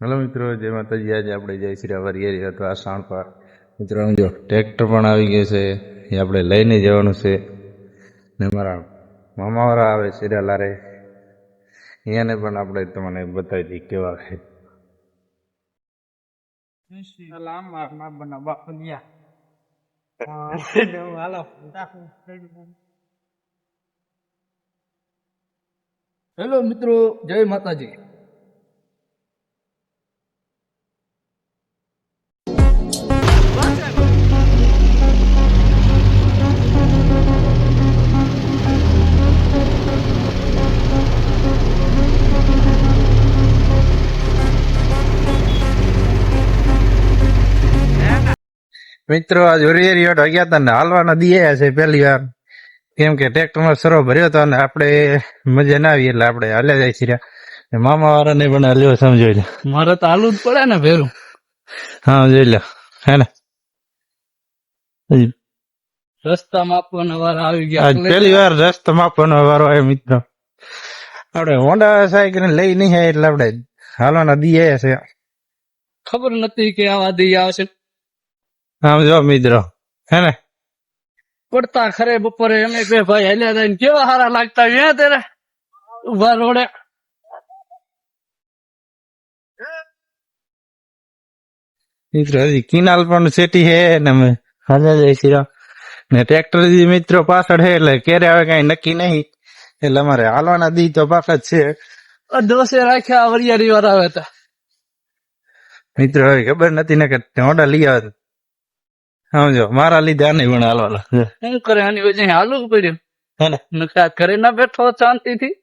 Hello મિત્રો, જય માતાજી. આજે આપણે જય શ્રી વરિયેરી અથવા સાણપા. મિત્રો જો ટ્રેક્ટર પણ આવી ગયું છે, એ આપણે લઈને જવાનું છે. ને મારા મામાવાળા આવે સિરાલારે, એને પણ આપણે તમને બતાવી દઈએ કેવા છે. હેલો મિત્રો, જય માતાજી. મિત્રો આજ વરિયેરી ગયા હતા ને હાલવાના દિયા છે પહેલી વાર, કેમ કે ટ્રેક્ટરમાં સરો ભર્યો હતો અને આપણે મજા ના આવી એટલે આપણે હાલ્યા જાય છીએ. મામા વાળા ને પણ હાલ્યો સમજાવી લે. મારે તો હાલવું જ પડે ને ભેરું. હા જોઈ લે હે ને. રસ્તા માપવાના વાળા આવી ગયા. આજ પહેલી વાર રસ્તો માપવાનો વારો આવ્યો મિત્રો. આપણે હોન્ડા સાયકલ લઈ નહીં આવ્યા એટલે આપણે હાલવાના દિયા છે. ખબર નથી કે આવા દી આવશે. આમ જો મિત્રો હે ને. પડતા ખરે બપોરે અમે બે ભાઈ હાલ્યા હતા ને કેવા સારા લાગતા અહીંયા તેરે ઉભા રોડે. મિત્રો હજી કિનાલ પણ સેટી હે ને અમે હાલ્યા જાય છીએ ને ટ્રેક્ટર મિત્રો પાછળ હે એટલે ક્યારે આવે કઈ નક્કી નહીં, એટલે અમારે હાલવાના દી તો પાકા જ છે. દોસે રાખ્યા વરિયાળી વાળા આવે હતા મિત્રો હવે ખબર નથી ને કે હોન્ડા લઈ આવે સમજો મારા લીધે આને પણ હાલવાના શું કરે આની વજે હાલવું પડ્યું હે ને. ઘરે ના બેઠો શાંતિ થી.